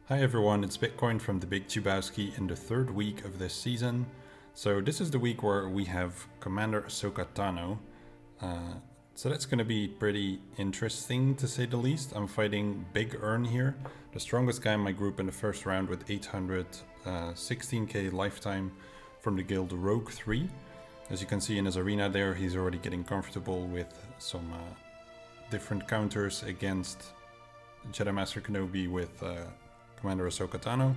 Hi everyone, it's Bitcoin from the Big Chubowski in the third week of this season. So this is the week where we have Commander Ahsoka Tano. So that's going to be pretty interesting to say the least. I'm fighting Big Earn here, the strongest guy in my group in the first round with 816k lifetime from the guild Rogue 3. As you can see in his arena there, he's already getting comfortable with some different counters against Jedi Master Kenobi with Commander Ahsoka Tano.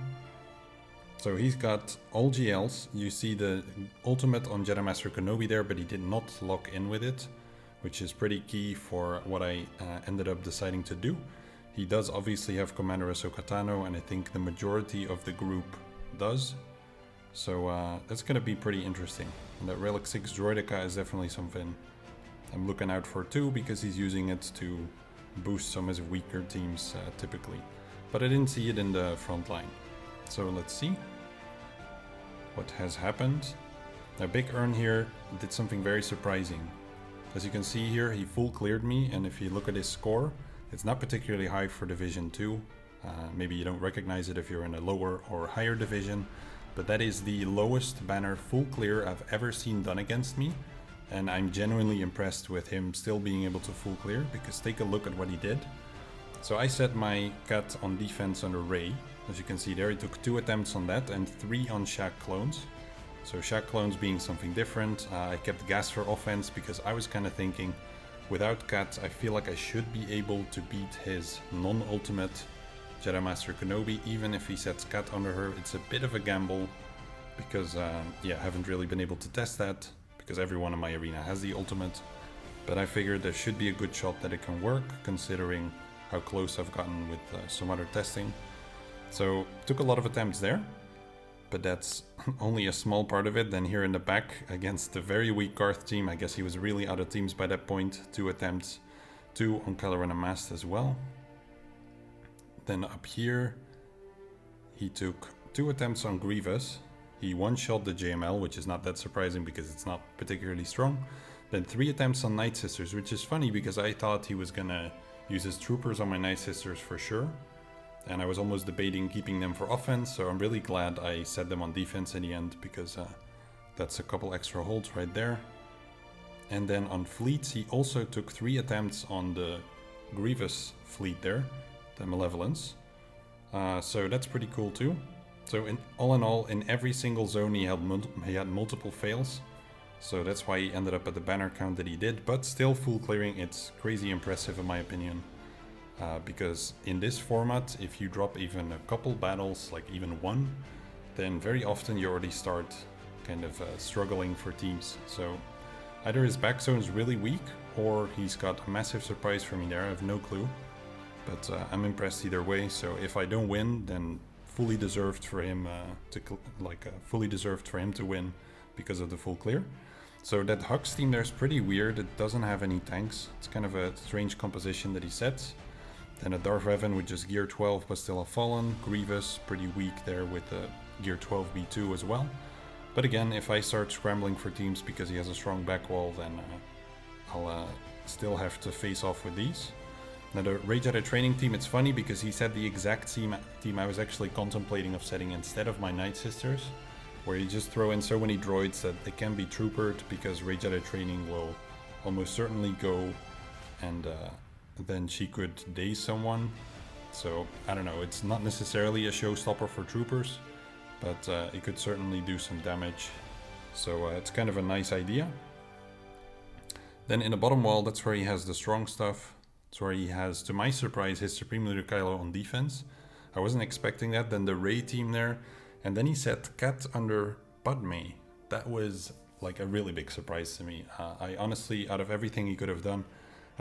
So he's got all GLs. You see the ultimate on Jedi Master Kenobi there, but he did not lock in with it, which is pretty key for what I ended up deciding to do. He does obviously have Commander Ahsoka Tano, and I think the majority of the group does. So that's going to be pretty interesting. And that Relic 6 Droidica is definitely something I'm looking out for too, because he's using it to boost some of his weaker teams typically. But I didn't see it in the front line. So let's see what has happened. Now Big Earn here did something very surprising. As you can see here, he full cleared me, and if you look at his score, it's not particularly high for Division 2. Maybe you don't recognize it if you're in a lower or higher division, but that is the lowest banner full clear I've ever seen done against me. And I'm genuinely impressed with him still being able to full clear, because take a look at what he did. So I set my cat on defense under Rey. As you can see there, he took 2 attempts on that and 3 on Shack clones. So Shack clones being something different. I kept gas for offense because I was kind of thinking, without cat, I feel like I should be able to beat his non-ultimate Jedi Master Kenobi, even if he sets cat under her. It's a bit of a gamble because, I haven't really been able to test that because everyone in my arena has the ultimate. But I figured there should be a good shot that it can work, considering how close I've gotten with some other testing. So took a lot of attempts there, but that's only a small part of it. Then here in the back against the very weak Garth team, I guess he was really out of teams by that point. 2 attempts, 2 on Kelleran Amassed as well. Then up here, he took 2 attempts on Grievous. He one-shot the JML, which is not that surprising because it's not particularly strong. Then 3 attempts on Night Sisters, which is funny because I thought he was gonna use his troopers on my Night Sisters for sure. And I was almost debating keeping them for offense, so I'm really glad I set them on defense in the end, because that's a couple extra holds right there. And then on fleets, he also took 3 attempts on the Grievous fleet there, the Malevolence. So that's pretty cool too. So in all, in every single zone he had multiple fails. So that's why he ended up at the banner count that he did, but still full clearing. It's crazy impressive in my opinion. Because in this format, if you drop even a couple battles, like even 1, then very often you already start kind of struggling for teams. So either his back zone is really weak, or he's got a massive surprise for me there. I have no clue, but I'm impressed either way. So if I don't win, then fully deserved for him to win because of the full clear. So that Hux team there is pretty weird. It doesn't have any tanks. It's kind of a strange composition that he sets. Then a Darth Revan with just gear 12 but still a Fallen. Grievous pretty weak there with the gear 12 B2 as well. But again, if I start scrambling for teams because he has a strong back wall, then I'll still have to face off with these. Now the Rey Jedi training team, it's funny because he set the exact team I was actually contemplating of setting instead of my Night Sisters, where you just throw in so many droids that they can be troopered, because Rey Jedi training will almost certainly go, and then she could daze someone. So I don't know, it's not necessarily a showstopper for troopers, but it could certainly do some damage. So it's kind of a nice idea. Then in the bottom wall, that's where he has the strong stuff. It's where he has, to my surprise, his Supreme Leader Kylo on defense. I wasn't expecting that. Then the Rey team there, and then he set Cat under Padme. That was like a really big surprise to me. I honestly, out of everything he could have done,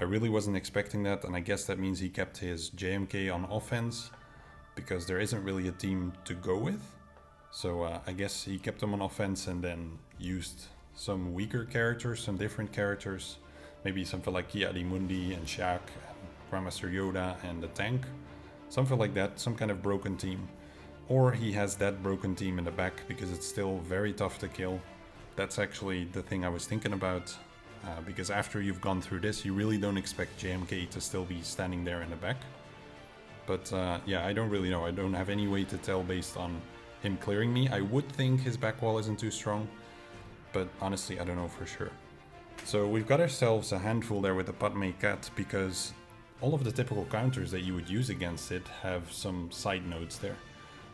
I really wasn't expecting that, and I guess that means he kept his JMK on offense, because there isn't really a team to go with. So I guess he kept them on offense and then used some weaker characters, some different characters, maybe something like Ki-Adi-Mundi and Shack, and Grandmaster Yoda and the tank, something like that, some kind of broken team. Or he has that broken team in the back because it's still very tough to kill. That's actually the thing I was thinking about. Because after you've gone through this, you really don't expect JMK to still be standing there in the back. But yeah, I don't really know. I don't have any way to tell based on him clearing me. I would think his back wall isn't too strong, but honestly, I don't know for sure. So we've got ourselves a handful there with the Padme Cat, because all of the typical counters that you would use against it have some side notes there.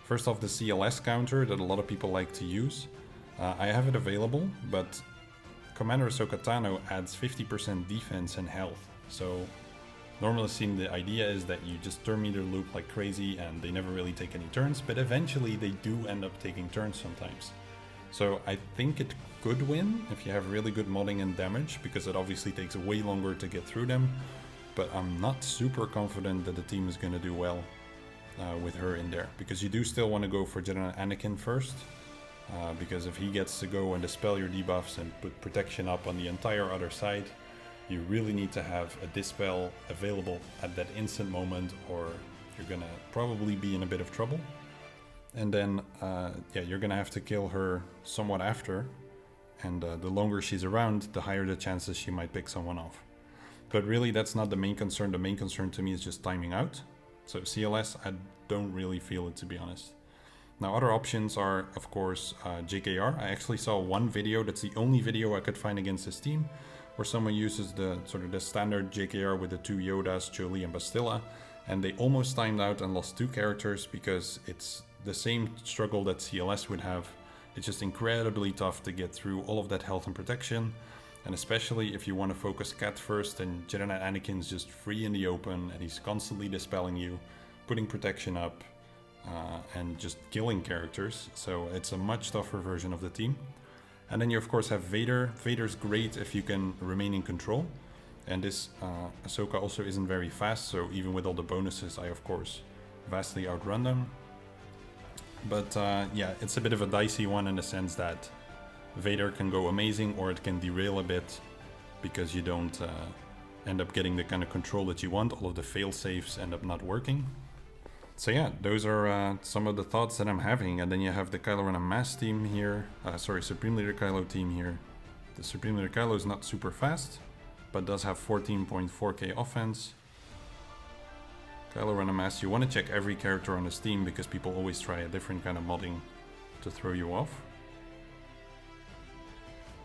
First off, the CLS counter that a lot of people like to use. I have it available, but Commander Ahsoka Tano adds 50% defense and health. So normally seen, the idea is that you just turn meter loop like crazy and they never really take any turns, but eventually they do end up taking turns sometimes. So I think it could win if you have really good modding and damage, because it obviously takes way longer to get through them. But I'm not super confident that the team is going to do well with her in there, because you do still want to go for General Anakin first, because if he gets to go and dispel your debuffs and put protection up on the entire other side, you really need to have a dispel available at that instant moment, or you're gonna probably be in a bit of trouble. And then, yeah, you're gonna have to kill her somewhat after, and the longer she's around, the higher the chances she might pick someone off. But really, that's not the main concern. The main concern to me is just timing out. So CLS, I don't really feel it, to be honest. Now, other options are, of course, JKR. I actually saw one video, that's the only video I could find against this team, where someone uses the sort of the standard JKR with the two Yodas, Jolie and Bastilla, and they almost timed out and lost 2 characters because it's the same struggle that CLS would have. It's just incredibly tough to get through all of that health and protection, and especially if you want to focus Cat first, and Jedi Anakin's just free in the open and he's constantly dispelling you, putting protection up, and just killing characters. So it's a much tougher version of the team. And then you of course have Vader. Vader's great if you can remain in control. And this Ahsoka also isn't very fast, so even with all the bonuses, I of course vastly outrun them. But yeah, it's a bit of a dicey one in the sense that Vader can go amazing, or it can derail a bit because you don't end up getting the kind of control that you want. All of the fail-safes end up not working. So yeah, those are some of the thoughts that I'm having. And then you have the Kylo Ren and Mass team here. Supreme Leader Kylo team here. The Supreme Leader Kylo is not super fast, but does have 14.4k offense. Kylo Ren and Mass, you want to check every character on this team because people always try a different kind of modding to throw you off.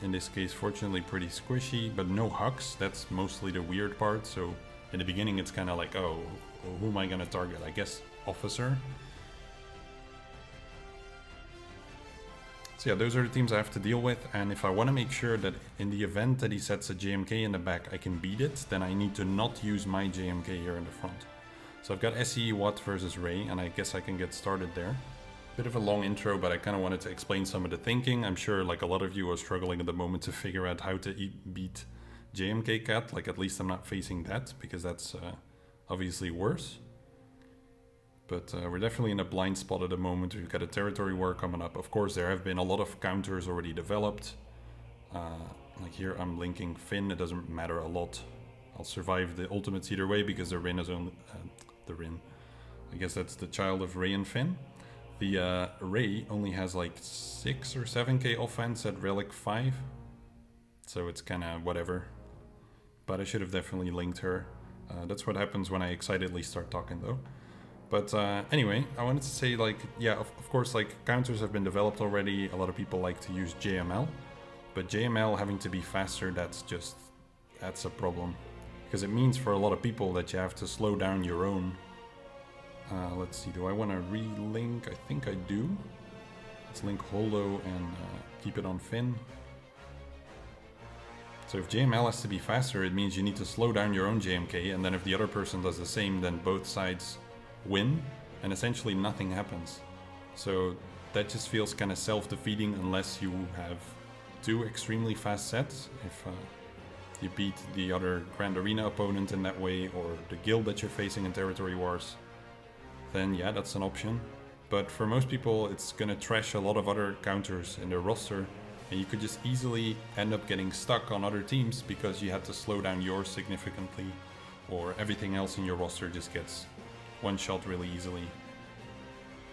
In this case, fortunately pretty squishy, but no hucks. That's mostly the weird part. So in the beginning, it's kind of like, oh, who am I going to target? I guess Officer. So yeah, those are the teams I have to deal with. And if I want to make sure that in the event that he sets a JMK in the back, I can beat it, then I need to not use my JMK here in the front. So I've got SE Watt versus Rey, and I guess I can get started there. Bit of a long intro, but I kind of wanted to explain some of the thinking. I'm sure like a lot of you are struggling at the moment to figure out how to beat JMK Cat. Like at least I'm not facing that, because that's obviously worse. But we're definitely in a blind spot at the moment. We've got a territory war coming up. Of course, there have been a lot of counters already developed. Like here I'm linking Finn, it doesn't matter a lot. I'll survive the ultimates either way because the Rin is only... the Rin. I guess that's the child of Rey and Finn. The Rey only has like 6 or 7k offense at Relic 5. So it's kind of whatever. But I should have definitely linked her. That's what happens when I excitedly start talking though. But anyway, I wanted to say like, yeah, of course like counters have been developed already. A lot of people like to use JML. But JML having to be faster, that's a problem. Because it means for a lot of people that you have to slow down your own. Let's see, do I want to relink? I think I do. Let's link Holo and keep it on Finn. So if JML has to be faster, it means you need to slow down your own JMK, and then if the other person does the same, then both sides win, and essentially nothing happens. So that just feels kind of self-defeating unless you have 2 extremely fast sets. If you beat the other Grand Arena opponent in that way, or the guild that you're facing in Territory Wars, then yeah, that's an option. But for most people, it's gonna trash a lot of other counters in their roster, and you could just easily end up getting stuck on other teams because you had to slow down yours significantly, or everything else in your roster just gets one-shot really easily.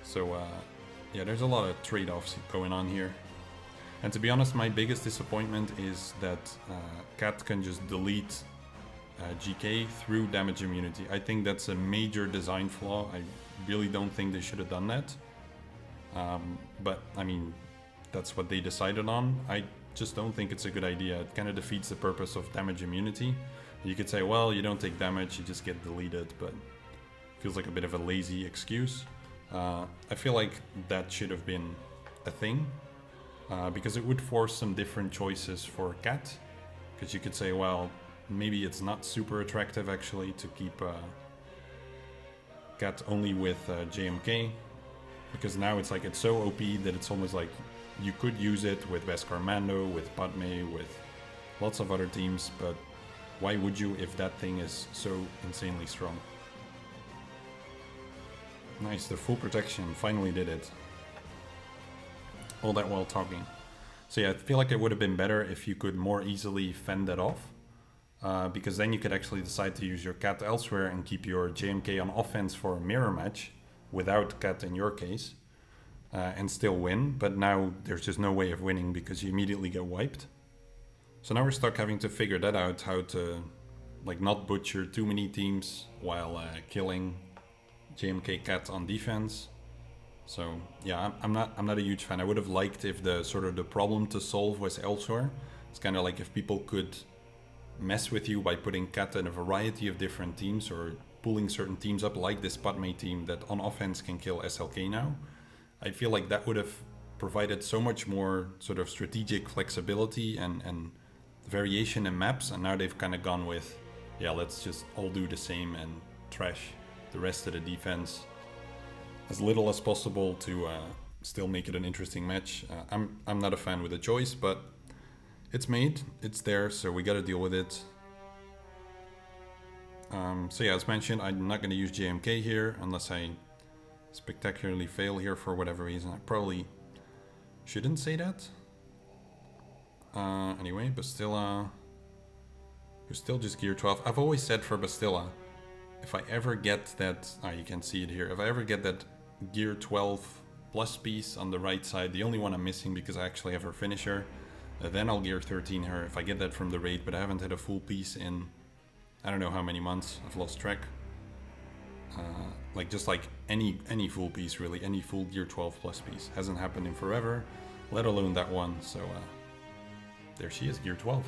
So yeah, there's a lot of trade-offs going on here. And to be honest, my biggest disappointment is that Cat can just delete GK through damage immunity. I think that's a major design flaw. I really don't think they should have done that. But I mean, that's what they decided on. I just don't think it's a good idea. It kind of defeats the purpose of damage immunity. You could say, well, you don't take damage, you just get deleted, but it feels like a bit of a lazy excuse. I feel like that should have been a thing, because it would force some different choices for Cat. Because you could say, well, maybe it's not super attractive actually to keep Cat only with JMK, because now it's like it's so OP that it's almost like you could use it with Beskar Mando, with Padme, with lots of other teams, but why would you if that thing is so insanely strong? Nice, the full protection, finally did it. All that while talking. So yeah, I feel like it would have been better if you could more easily fend that off. Because then you could actually decide to use your Cat elsewhere and keep your JMK on offense for a mirror match without Cat in your case, and still win. But now there's just no way of winning because you immediately get wiped. So now we're stuck having to figure that out, how to like not butcher too many teams while killing JMK Cat on defense. So yeah, I'm not a huge fan. I would have liked if the sort of the problem to solve was elsewhere. It's kind of like if people could mess with you by putting Cat in a variety of different teams or pulling certain teams up, like this Padme team that on offense can kill SLK now. I feel like that would have provided so much more sort of strategic flexibility and variation in maps, and now they've kind of gone with, yeah, let's just all do the same and trash the rest of the defense as little as possible to still make it an interesting match. I'm not a fan with the choice, but it's made, it's there, so we gotta deal with it. So yeah, as mentioned, I'm not gonna use JMK here unless I spectacularly fail here for whatever reason. I probably shouldn't say that. Anyway, Bastilla, who's still just gear 12. I've always said for Bastilla, if I ever get that, you can see it here, if I ever get that gear 12 plus piece on the right side, the only one I'm missing because I actually have her finisher, then I'll gear 13 her if I get that from the raid, but I haven't had a full piece in I don't know how many months, I've lost track. Like just like any full piece really, any full gear 12 plus piece. Hasn't happened in forever, let alone that one, so there she is, gear 12.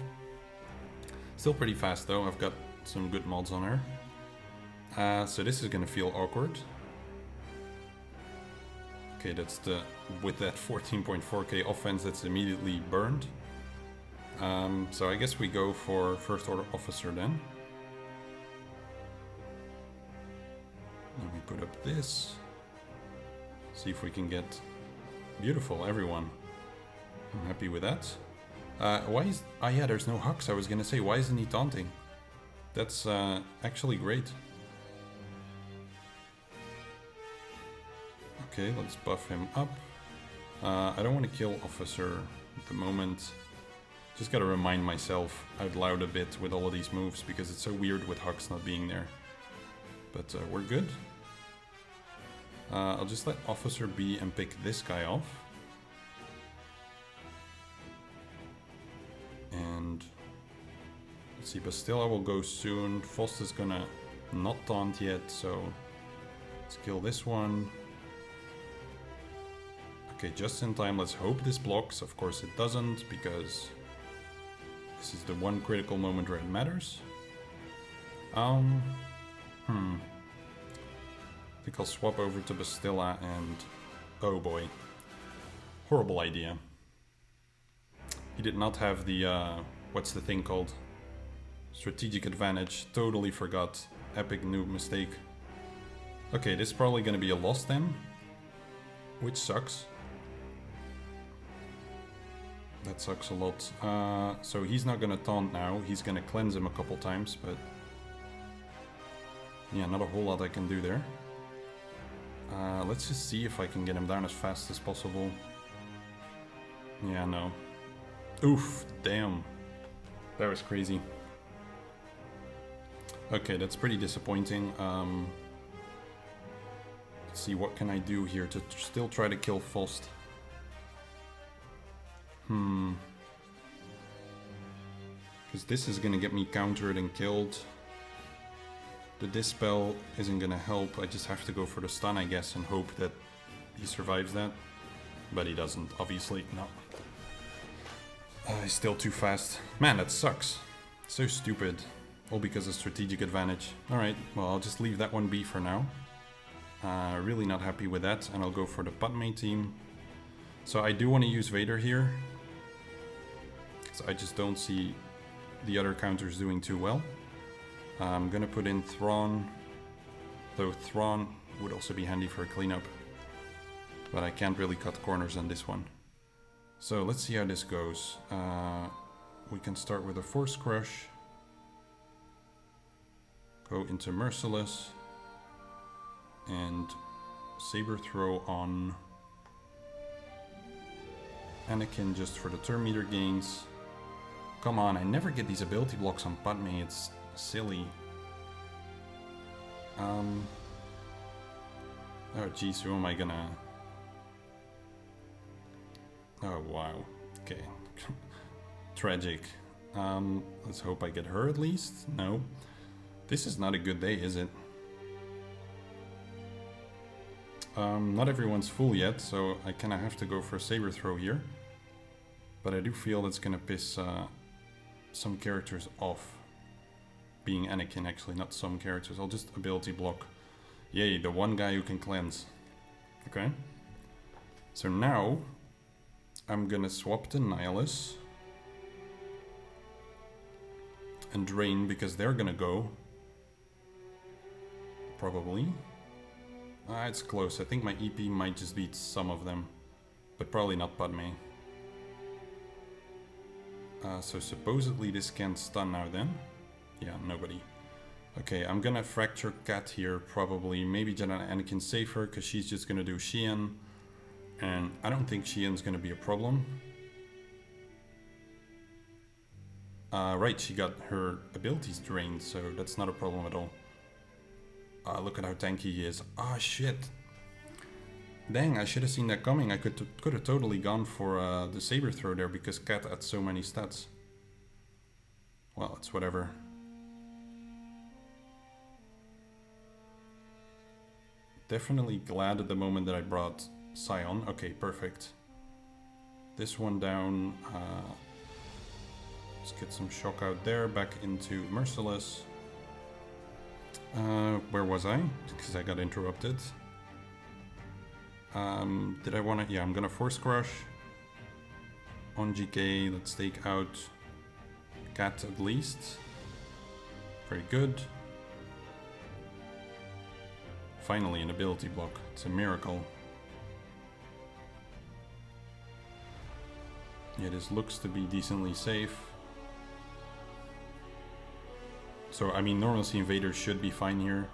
Still pretty fast though, I've got some good mods on her. So this is gonna feel awkward. Okay, that's the, with that 14.4k offense that's immediately burned. So I guess we go for first order officer then. And we put up this. See if we can get beautiful, everyone. I'm happy with that. Why is, yeah, there's no Hux. I was gonna say, why isn't he taunting? That's actually great. Okay, let's buff him up. I don't want to kill officer at the moment. Just gotta remind myself out loud a bit with all of these moves because it's so weird with Hux not being there. But we're good. I'll just let officer be and pick this guy off. And let's see, Bastilla will go soon. Fost is gonna not taunt yet, so let's kill this one. Okay, just in time. Let's hope this blocks. Of course it doesn't, because this is the one critical moment where it matters. I think I'll swap over to Bastilla and... oh boy. Horrible idea. He did not have the, what's the thing called? Strategic advantage. Totally forgot. Epic noob mistake. Okay, this is probably gonna be a loss then. Which sucks. That sucks a lot. So he's not gonna taunt now. He's gonna cleanse him a couple times, but... yeah, not a whole lot I can do there. Let's just see if I can get him down as fast as possible. Yeah, no. Oof, damn. That was crazy. Okay, that's pretty disappointing. Let's see, what can I do here to still try to kill Fost? Because this is gonna get me countered and killed. The Dispel isn't gonna help. I just have to go for the stun, I guess, and hope that he survives that. But he doesn't, obviously. No. He's still too fast. Man, that sucks. So stupid. All because of strategic advantage. Alright, well, I'll just leave that one be for now. Really not happy with that, and I'll go for the Padme team. So I do want to use Vader here. Because I just don't see the other counters doing too well. I'm gonna put in Thrawn. Though Thrawn would also be handy for a cleanup. But I can't really cut corners on this one. So let's see how this goes. We can start with a Force Crush. Go into Merciless. And Saber Throw on Anakin just for the turn meter gains. Come on, I never get these ability blocks on Padme, it's silly. Oh jeez, who am I gonna... Oh wow, okay. Tragic. Let's hope I get her at least. No. This is not a good day, is it? Not everyone's full yet, so I kinda have to go for a Saber Throw here. But I do feel that's gonna piss some characters off. Being Anakin, actually, not some characters. I'll just ability block. Yay, the one guy who can cleanse. Okay. So now, I'm gonna swap to Nihilus. And Drain, because they're gonna go. Probably. It's close. I think my EP might just beat some of them. But probably not Padme. So supposedly this can't stun now then. Yeah, nobody. Okay, I'm gonna Fracture Cat here, probably. Maybe Jedi Anakin save her, because she's just gonna do Xian. And I don't think Xian's gonna be a problem. Right, she got her abilities drained, so that's not a problem at all. Look at how tanky he is. Ah, shit. Dang, I should have seen that coming. I could have totally gone for the Saber Throw there, because Cat had so many stats. Well, it's whatever. Definitely glad at the moment that I brought Scion. Okay, perfect. This one down. Let's get some shock out there. Back into Merciless. Where was I? Because I got interrupted. Did I want to... Yeah, I'm gonna Force Crush. On GK, let's take out Cat at least. Very good. Finally, an ability block. It's a miracle. Yeah, this looks to be decently safe. So, I mean, Normalcy Invader should be fine here.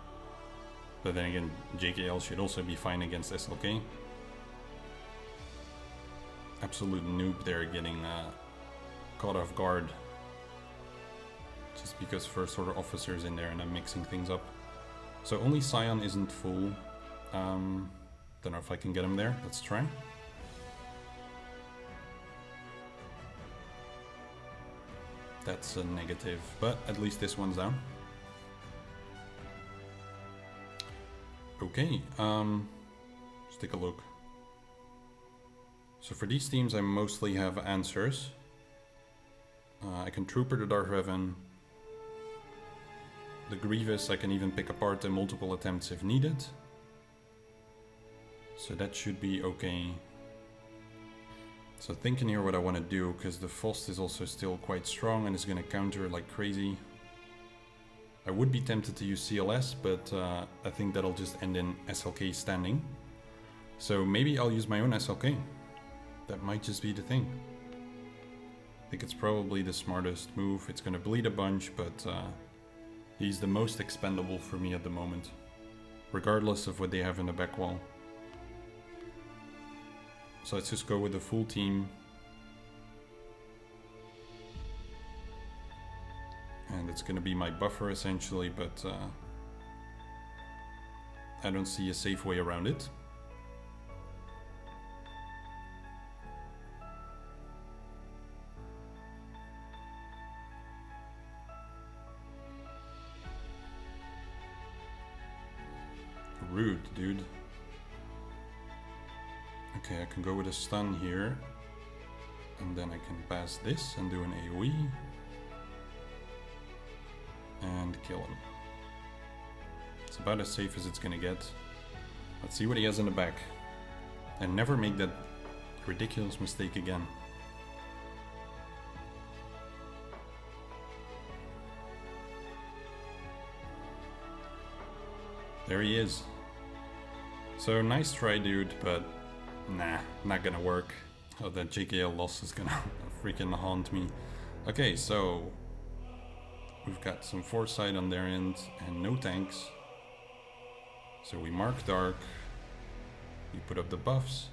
But then again, JKL should also be fine against SLK. Absolute noob there, getting caught off guard. Just because First Order officers in there and I'm mixing things up. So only Scion isn't full. Don't know if I can get him there. Let's try. That's a negative, but at least this one's down. Okay, let's take a look. So for these teams I mostly have answers. I can Trooper the Darth Revan. The Grievous I can even pick apart in multiple attempts if needed. So that should be okay. So thinking here what I want to do, because the Fost is also still quite strong and is going to counter like crazy. I would be tempted to use CLS, but I think that'll just end in SLK standing. So maybe I'll use my own SLK. That might just be the thing. I think it's probably the smartest move. It's going to bleed a bunch, but he's the most expendable for me at the moment. Regardless of what they have in the back wall. So let's just go with the full team. And it's going to be my buffer essentially, but I don't see a safe way around it. Okay, I can go with a stun here. And then I can pass this and do an AoE. And kill him. It's about as safe as it's gonna get. Let's see what he has in the back. And never make that ridiculous mistake again. There he is. So nice try, dude, but nah, not gonna work. Oh, that JKL loss is gonna freaking haunt me. Okay, so we've got some foresight on their end and no tanks. So we mark dark. We put up the buffs.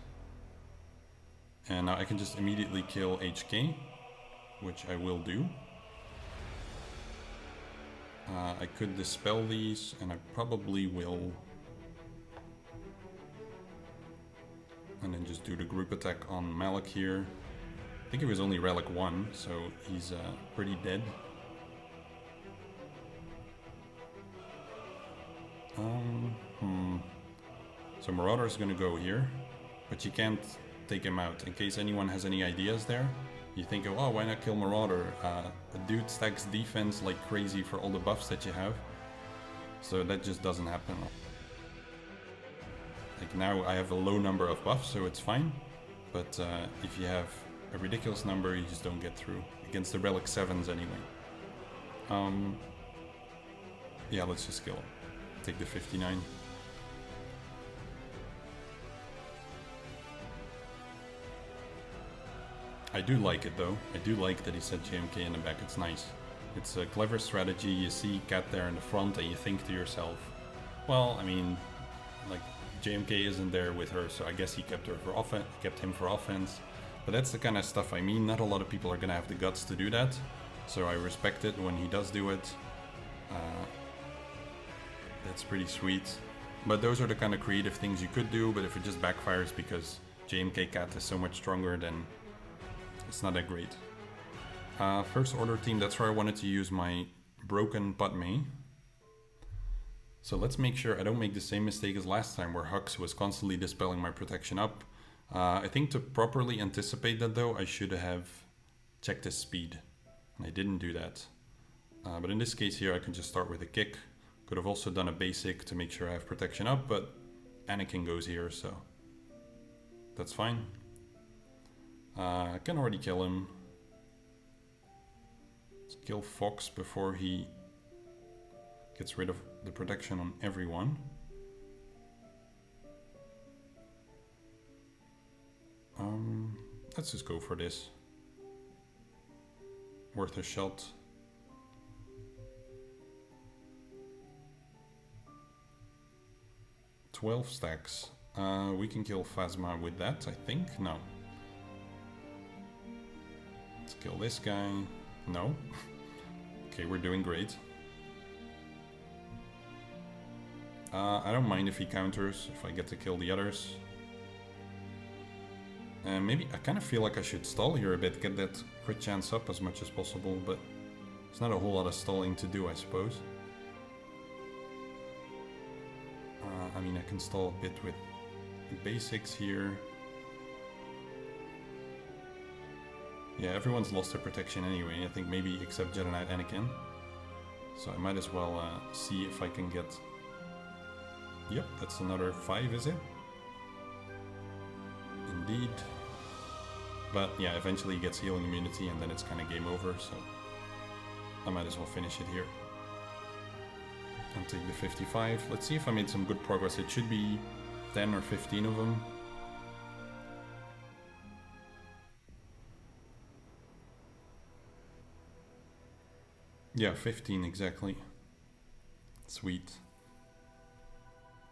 And now I can just immediately kill HK, which I will do. I could dispel these, and I probably will. And then just do the group attack on Malik here. I think he was only Relic 1, so he's pretty dead. So Marauder's gonna go here, but you can't take him out. In case anyone has any ideas there, you think of, oh, why not kill Marauder? The dude stacks defense like crazy for all the buffs that you have. So that just doesn't happen. Like now I have a low number of buffs, so it's fine. But if you have a ridiculous number, you just don't get through. Against the Relic 7s anyway. Yeah, let's just kill him. Take the 59. I do like it though. I do like that he said JMK in the back. It's nice. It's a clever strategy. You see Cat there in the front and you think to yourself, well, I mean, like JMK isn't there with her, so I guess he kept her for offense, kept him for offense. But that's the kind of stuff I mean. Not a lot of people are gonna have the guts to do that, so I respect it when he does do it. That's pretty sweet. But those are the kind of creative things you could do. But if it just backfires because JMK Cat is so much stronger, then it's not that great. First order team, that's where I wanted to use my broken Padme. So let's make sure I don't make the same mistake as last time where Hux was constantly dispelling my protection up. I think to properly anticipate that though, I should have checked his speed. And I didn't do that. But in this case here, I can just start with a kick. Could have also done a basic to make sure I have protection up, but Anakin goes here, so that's fine. I can already kill him. Let's kill Fox before he gets rid of the protection on everyone. Let's just go for this. Worth a shot. $12 stacks. We can kill Phasma with that, I think. No. Let's kill this guy. No. Okay, we're doing great. I don't mind if he counters, if I get to kill the others. Maybe I kind of feel like I should stall here a bit, get that crit chance up as much as possible, but there's not a whole lot of stalling to do, I suppose. I mean, I can stall a bit with the basics here. Yeah, everyone's lost their protection anyway, I think maybe except Jedi Knight Anakin. So I might as well see if I can get... Yep, that's another 5, is it? Indeed. But yeah, eventually he gets healing immunity and then it's kind of game over, so I might as well finish it here. And take the 55. Let's see if I made some good progress. It should be 10 or 15 of them. Yeah, 15 exactly. Sweet.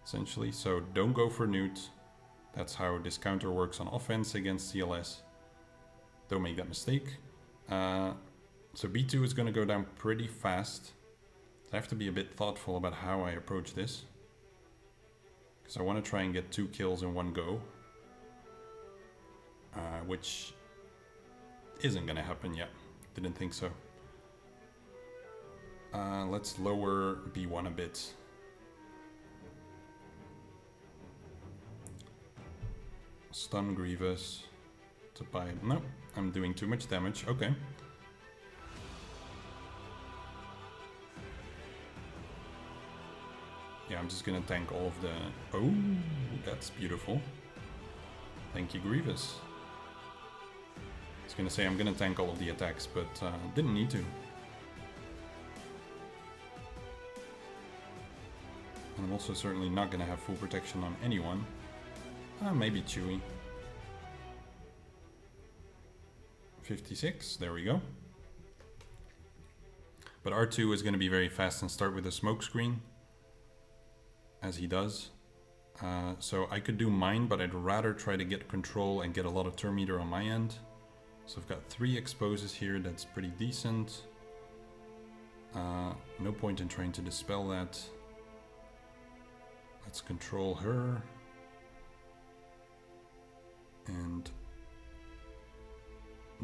Essentially, so don't go for Newt. That's how this counter works on offense against CLS. Don't make that mistake. So B2 is going to go down pretty fast. I have to be a bit thoughtful about how I approach this. Because I want to try and get 2 kills in one go. Which isn't going to happen yet. Didn't think so. Let's lower B1 a bit. Stun Grievous to buy it. No, I'm doing too much damage. Okay. Yeah, I'm just gonna tank all of the... Oh, that's beautiful. Thank you, Grievous. I was gonna say I'm gonna tank all of the attacks, but didn't need to. And I'm also certainly not gonna have full protection on anyone. Maybe Chewie. 56, there we go. But R2 is gonna be very fast and start with a smoke screen, as he does. So I could do mine, but I'd rather try to get control and get a lot of turn meter on my end. So I've got 3 exposes here, that's pretty decent. No point in trying to dispel that. Let's control her. And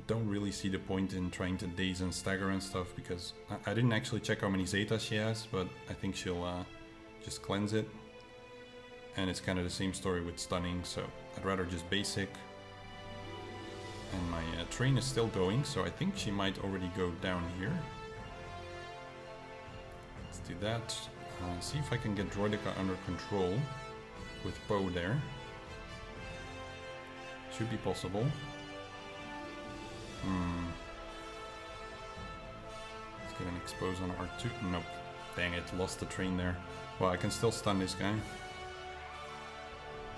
don't really see the point in trying to daze and stagger and stuff, because I didn't actually check how many Zetas she has, but I think she'll just cleanse it. And it's kind of the same story with stunning, so I'd rather just basic. And my train is still going, so I think she might already go down here. Let's do that. See if I can get Droideka under control with Poe there. Should be possible. Let's get an expose on R2. Nope. Dang it, lost the train there. Well, I can still stun this guy.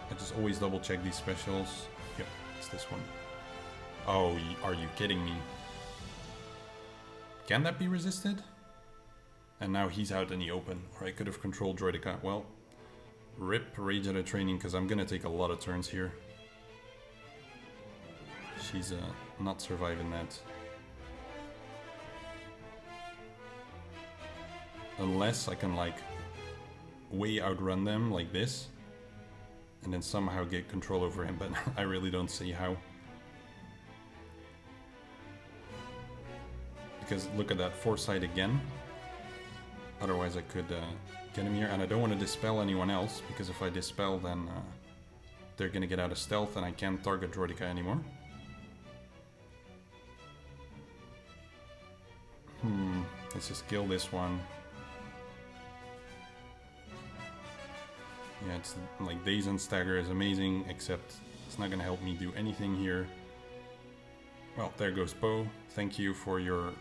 I just always double check these specials. Yep, it's this one. Oh, are you kidding me? Can that be resisted? And now he's out in the open. Or I could have controlled Droideka. Well, rip Rage out of training, because I'm gonna take a lot of turns here. She's not surviving that. Unless I can like way outrun them like this. And then somehow get control over him, but I really don't see how. Because look at that foresight again. Otherwise I could get him here, and I don't want to dispel anyone else, because if I dispel then they're gonna get out of stealth and I can't target Droideka anymore. Let's just kill this one. Yeah, it's like Daze and Stagger is amazing, except it's not gonna help me do anything here. Well, there goes Poe. Thank you for your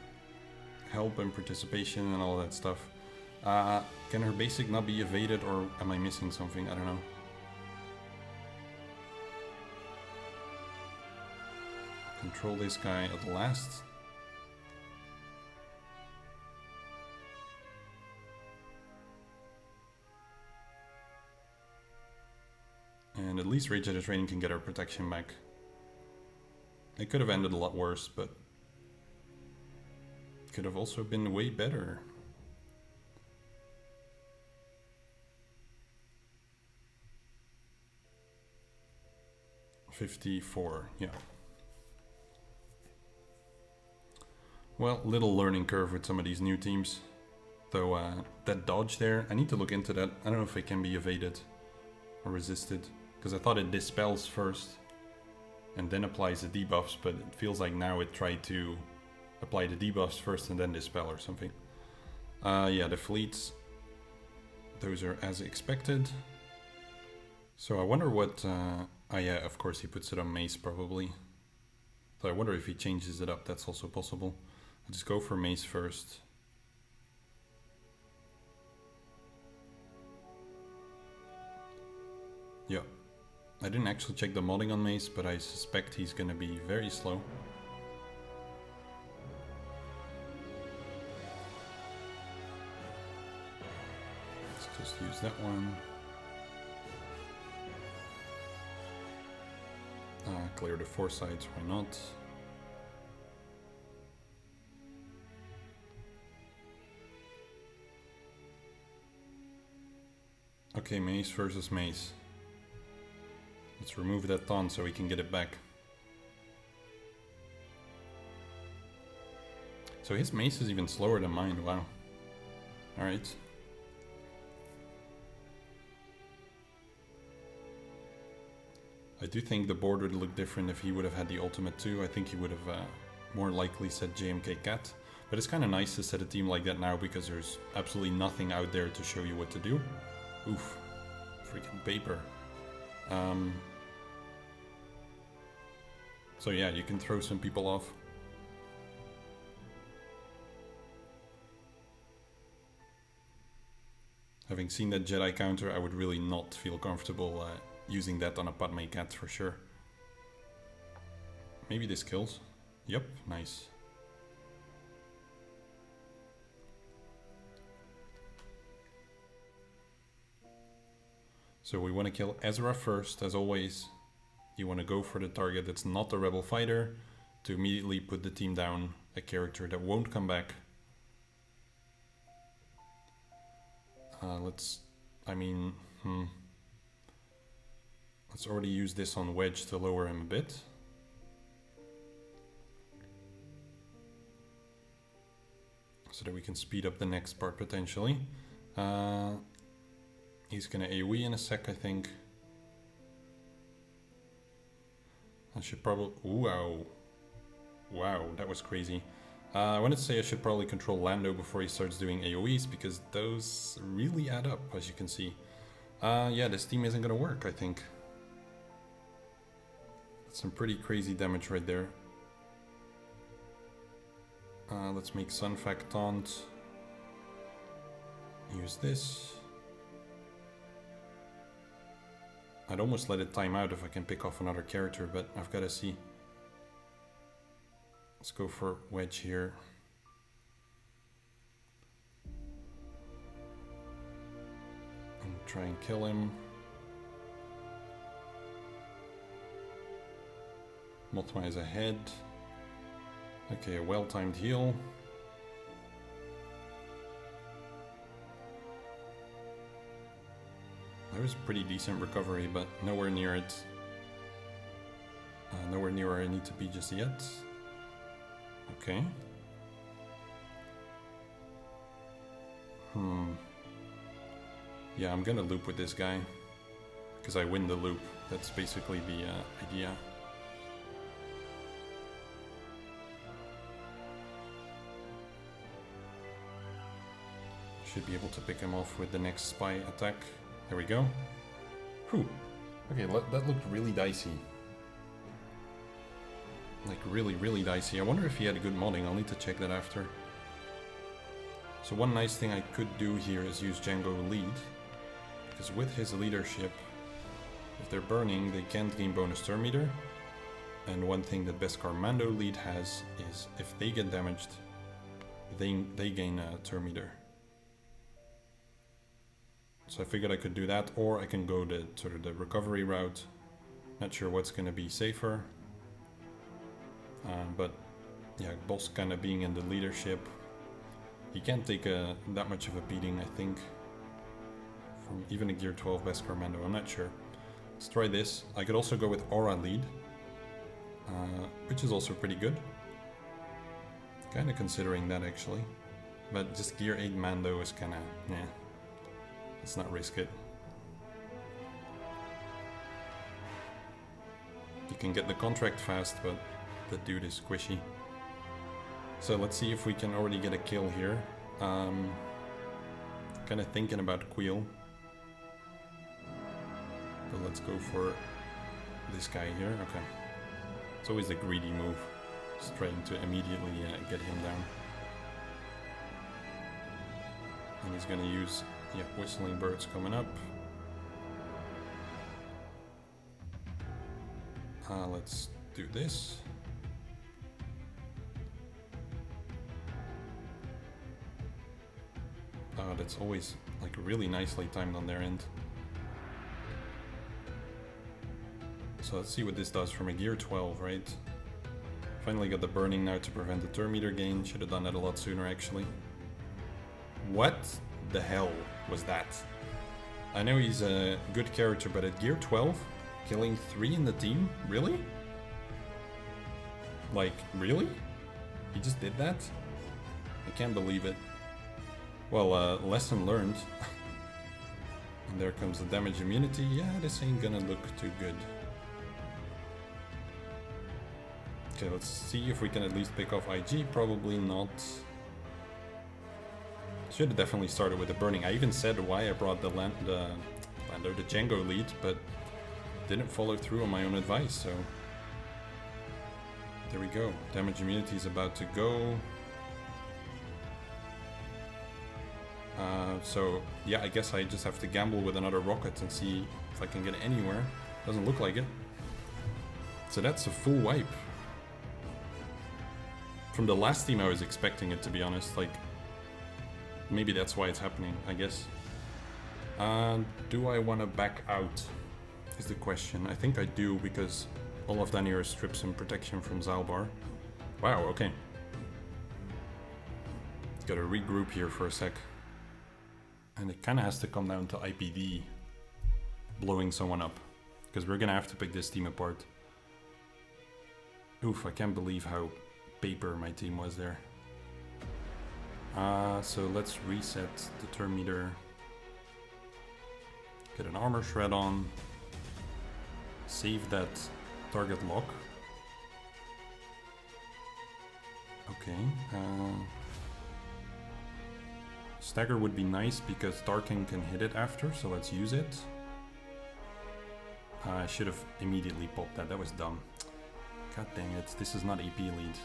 help and participation and all that stuff. Can her basic not be evaded, or am I missing something? I don't know. Control this guy at last. And at least Rage out of training can get our protection back. It could have ended a lot worse, but it could have also been way better. $54, yeah. Well, little learning curve with some of these new teams. Though that dodge there, I need to look into that. I don't know if it can be evaded or resisted, because I thought it dispels first and then applies the debuffs, but it feels like now it tried to apply the debuffs first and then dispel or something. Yeah, the fleets, those are as expected. So I wonder what... oh yeah, of course he puts it on Mace probably. So I wonder if he changes it up, that's also possible. I'll just go for Mace first. Yeah. I didn't actually check the modding on Mace, but I suspect he's gonna be very slow. Let's just use that one. Clear the foresights, why not? Okay, Mace versus Mace. Let's remove that taunt so we can get it back. So his Mace is even slower than mine, wow. Alright. I do think the board would look different if he would have had the ultimate too. I think he would have more likely said JMK Cat. But it's kind of nice to set a team like that now because there's absolutely nothing out there to show you what to do. Oof. Freaking paper. So yeah, you can throw some people off. Having seen that Jedi counter, I would really not feel comfortable using that on a Padme Cat for sure. Maybe this kills. Yep, nice. So we want to kill Ezra first, as always. You want to go for the target that's not a rebel fighter to immediately put the team down, a character that won't come back. Let's already use this on Wedge to lower him a bit. So that we can speed up the next part potentially. He's gonna AoE in a sec, I think. I should probably... Wow. Wow, that was crazy. I wanted to say I should probably control Lando before he starts doing AoEs, because those really add up, as you can see. Yeah, this team isn't gonna work, I think. That's some pretty crazy damage right there. Let's make Sunfac taunt. Use this. I'd almost let it time out if I can pick off another character, but I've got to see. Let's go for Wedge here. And try and kill him. Mothma is ahead. Okay, a well-timed heal. That was a pretty decent recovery, but nowhere near it. Nowhere near where I need to be just yet. Okay. Yeah, I'm gonna loop with this guy. Because I win the loop. That's basically the idea. Should be able to pick him off with the next spy attack. There we go. Whew. Okay, that looked really dicey. Like really dicey. I wonder if he had good modding. I'll need to check that after. So one nice thing I could do here is use Django lead. Because with his leadership, if they're burning, they can't gain bonus turn meter. And one thing that Beskar Mando lead has is if they get damaged, they gain a turn meter. So I figured I could do that, or I can go the sort of the recovery route. Not sure what's going to be safer. But yeah, Boss kind of being in the leadership, he can't take that much of a beating, I think. From even a Gear 12 Beskar Mando, I'm not sure. Let's try this. I could also go with Aura lead, which is also pretty good. Kind of considering that actually. But just Gear 8 Mando is kind of, yeah. Let's not risk it. You can get the contract fast, but the dude is squishy. So let's see if we can already get a kill here. Kind of thinking about Queel. But let's go for this guy here. Okay. It's always the greedy move. Just trying to immediately get him down. And he's gonna use... yeah, Whistling Birds coming up. Let's do this. That's always like really nicely timed on their end. So let's see what this does from a Gear 12, right? Finally got the burning now to prevent the turn meter gain. Should have done that a lot sooner actually. What the hell was that? I know he's a good character, but at Gear 12, killing 3 in the team? Really? Like, really? He just did that? I can't believe it. Well, lesson learned. And there comes the damage immunity. Yeah, this ain't gonna look too good. Okay, let's see if we can at least pick off IG. Probably not. Should have definitely started with the burning. I even said why I brought the Django lead, but didn't follow through on my own advice, so... There we go. Damage immunity is about to go. So, yeah, I guess I just have to gamble with another rocket and see if I can get anywhere. Doesn't look like it. So that's a full wipe. From the last team I was expecting it, to be honest. Like, maybe that's why it's happening, I guess. Do I want to back out? Is the question. I think I do, because all of Danier strips some protection from Zalbar. Wow, okay. Gotta regroup here for a sec. And it kinda has to come down to IPD blowing someone up. Because we're gonna have to pick this team apart. Oof, I can't believe how paper my team was there. So let's reset the turn meter. Get an armor shred on. Save that target lock. Okay. Stagger would be nice because Tarkin can hit it after, so let's use it. I should have immediately popped that. That was dumb. God dang it. This is not AP lead.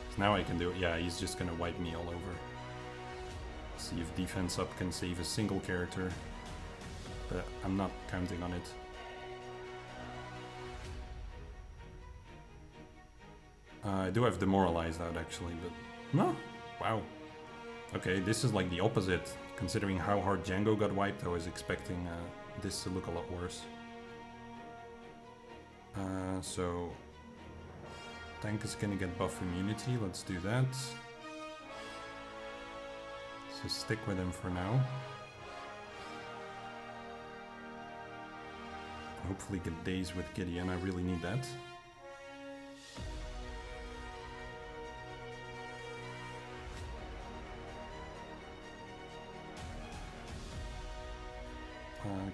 So now I can do it. Yeah, he's just gonna wipe me all over. See if defense up can save a single character. But I'm not counting on it. I do have demoralized out actually, but no. Wow. Okay, this is like the opposite. Considering how hard Django got wiped, I was expecting this to look a lot worse. So tank is gonna get buff immunity. Let's do that. So stick with him for now. Hopefully get days with Gideon. I really need that.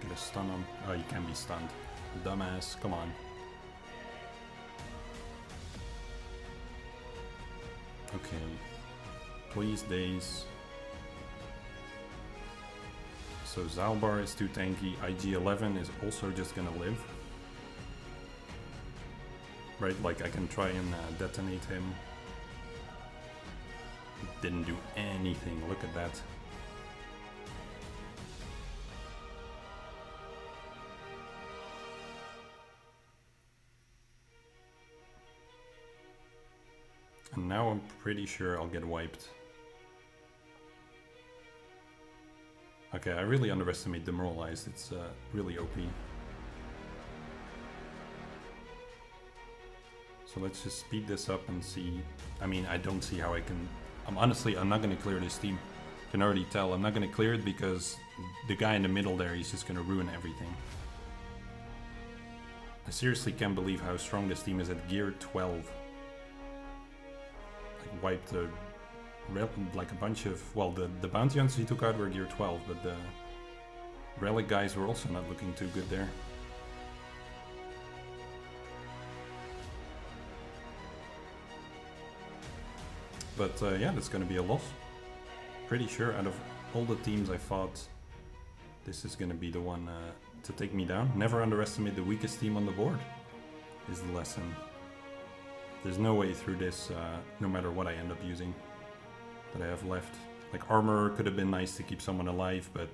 Get a stun on. Oh, you can be stunned. Dumbass, come on. Okay. Please, days. So Zalbar is too tanky. IG-11 is also just gonna live. Right, like I can try and detonate him. Didn't do anything, look at that. And now I'm pretty sure I'll get wiped. Okay, I really underestimate Demoralized, it's really OP. So let's just speed this up and see. I mean, I don't see how I can... I'm not going to clear this team. You can already tell I'm not going to clear it because the guy in the middle there, he's just going to ruin everything. I seriously can't believe how strong this team is at gear 12. Like, wiped like a bunch of... Well, the bounty hunters he took out were gear 12, but the relic guys were also not looking too good there. But yeah, that's going to be a loss. Pretty sure out of all the teams I fought, this is going to be the one to take me down. Never underestimate the weakest team on the board, is the lesson. There's no way through this, no matter what I end up using, that I have left. Like armor could have been nice to keep someone alive, but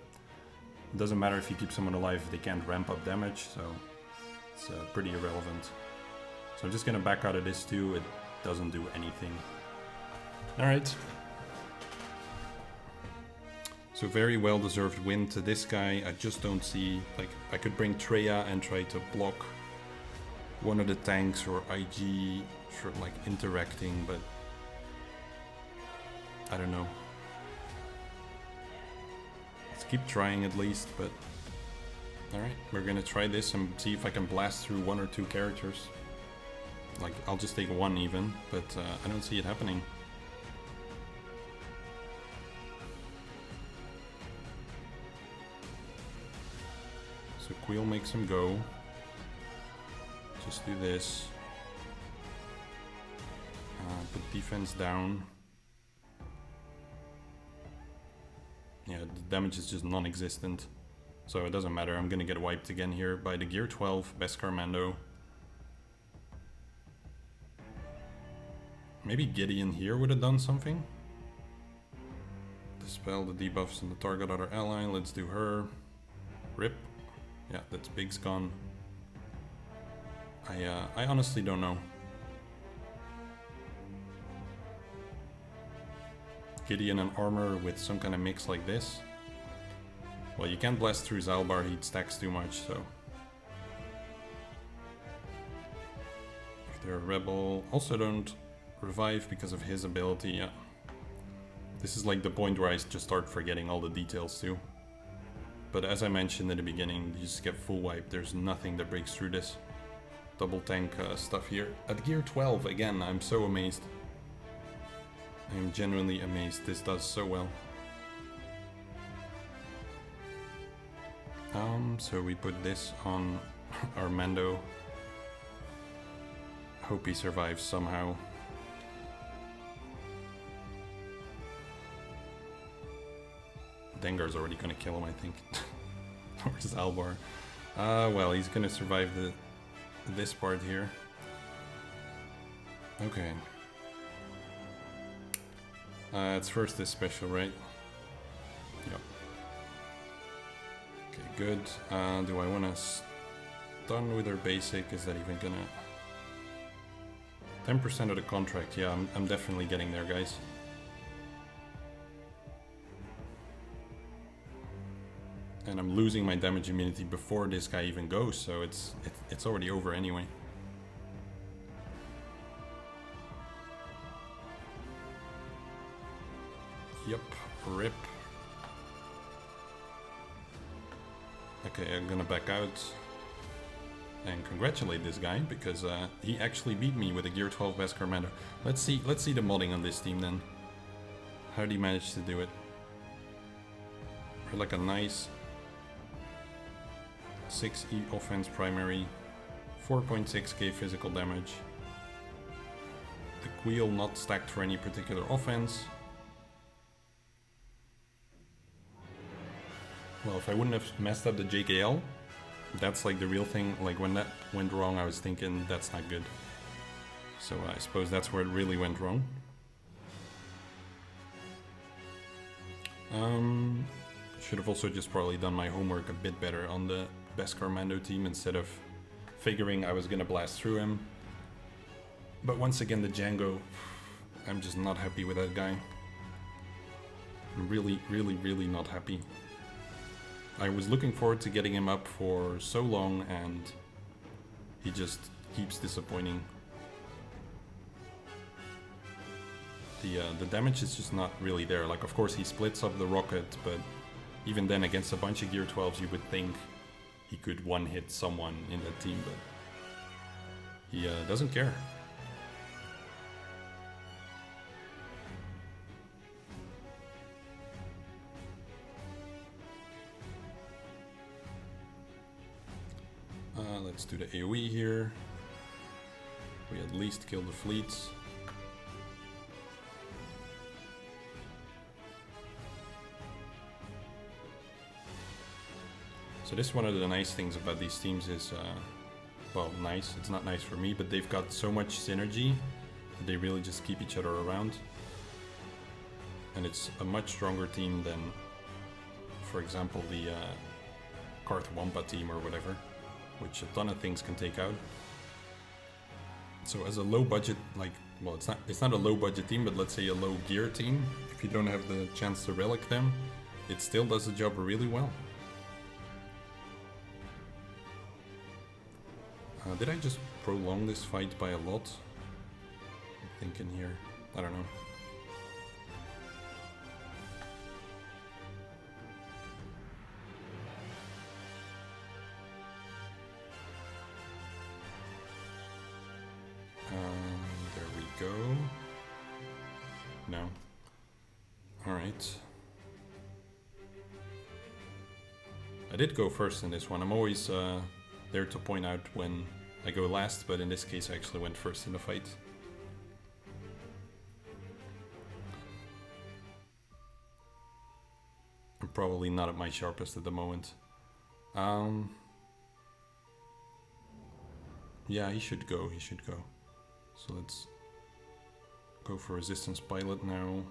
it doesn't matter if you keep someone alive if they can't ramp up damage, so it's pretty irrelevant. So I'm just going to back out of this too, it doesn't do anything. Alright. So very well deserved win to this guy. I just don't see, like, I could bring Treya and try to block one of the tanks or IG for like interacting, but I don't know. Let's keep trying at least, but alright, we're gonna try this and see if I can blast through one or two characters. Like, I'll just take one even, but I don't see it happening. So Queel makes him go. Just do this. Put defense down. Yeah, the damage is just non-existent. So it doesn't matter, I'm gonna get wiped again here by the Gear 12 Beskar Mando. Maybe Gideon here would have done something. Dispel the debuffs on the target other ally, let's do her. Rip. Yeah, that's Big's gone. I honestly don't know. Gideon and armor with some kind of mix like this. Well, you can't blast through Zalbar, he stacks too much, so... If they're a rebel, also don't revive because of his ability, yeah. This is like the point where I just start forgetting all the details too. But as I mentioned in the beginning, you just get full wipe, there's nothing that breaks through this. Double tank stuff here. At Gear 12, again, I'm so amazed. I am genuinely amazed, this does so well. So we put this on our Mando. Hope he survives somehow. Dengar's already gonna kill him, I think. Where's Albar? Well, he's gonna survive this part here. Okay. It's first this special, right? Yep. Okay, good. Do I want to stun with her basic? Is that even gonna... 10% of the contract, yeah, I'm definitely getting there, guys. And I'm losing my damage immunity before this guy even goes, so it's already over anyway. Yep, rip. Okay, I'm gonna back out and congratulate this guy because he actually beat me with a Gear 12 Beskar Mando. Let's see the modding on this team then. How did he manage to do it? For like a nice 6E offense primary, 4.6k physical damage. The Queel not stacked for any particular offense. Well, if I wouldn't have messed up the JKL, that's like the real thing. Like when that went wrong, I was thinking that's not good. So I suppose that's where it really went wrong. Should have also just probably done my homework a bit better on the Beskar Mando team instead of figuring I was gonna blast through him. But once again, the Django, I'm just not happy with that guy. I'm really, really, really not happy. I was looking forward to getting him up for so long and he just keeps disappointing. The damage is just not really there. Like, of course he splits up the rocket, but even then against a bunch of Gear 12s you would think he could one-hit someone in that team, but he doesn't care. Let's do the AoE here. We at least kill the fleets. So this is one of the nice things about these teams is, well, nice, it's not nice for me, but they've got so much synergy that they really just keep each other around. And it's a much stronger team than, for example, the Karth Wampa team or whatever, which a ton of things can take out. So as a low budget, like, well, it's not a low budget team, but let's say a low gear team, if you don't have the chance to relic them, it still does the job really well. Did I just prolong this fight by a lot? I'm thinking here, I don't know. There we go. No. Alright. I did go first in this one. I'm always there to point out when I go last, but in this case I actually went first in the fight. I'm probably not at my sharpest at the moment. Yeah, he should go, So let's go for Resistance Pilot now.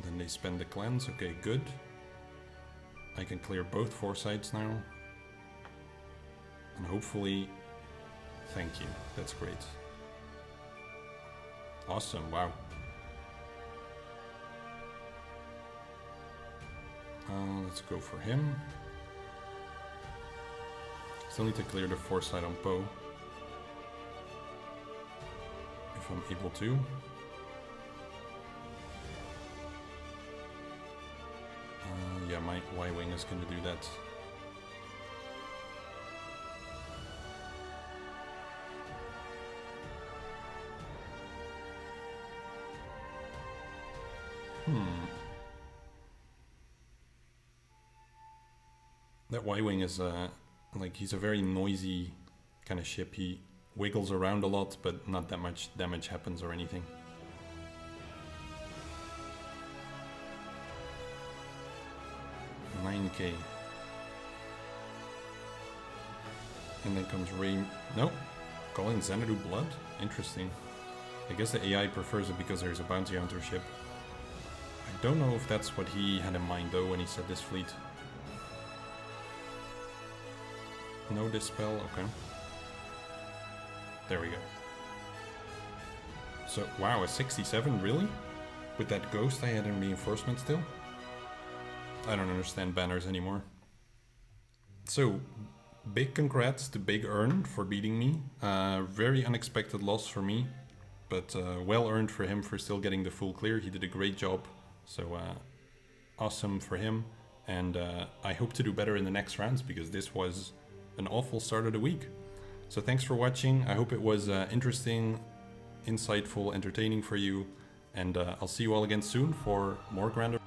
Then they spend the cleanse, okay, good. I can clear both foresights now. And hopefully... Thank you, that's great. Awesome, wow. Let's go for him. Still need to clear the foresight on Poe. If I'm able to. Yeah, my Y-Wing is going to do that. That Y-Wing is like, he's a very noisy kind of ship. He wiggles around a lot, but not that much damage happens or anything. $9K. And then comes Ray. Nope. Calling Xanadu Blood? Interesting. I guess the AI prefers it because there's a bounty hunter ship. I don't know if that's what he had in mind though when he said this fleet. No dispel, okay. There we go. So, wow, a 67, really? With that ghost I had in reinforcement still? I don't understand banners anymore. So, big congrats to Big Earn for beating me. Very unexpected loss for me, but well earned for him for still getting the full clear. He did a great job, so awesome for him. And I hope to do better in the next rounds because this was an awful start of the week. So thanks for watching. I hope it was interesting, insightful, entertaining for you. And I'll see you all again soon for more Grander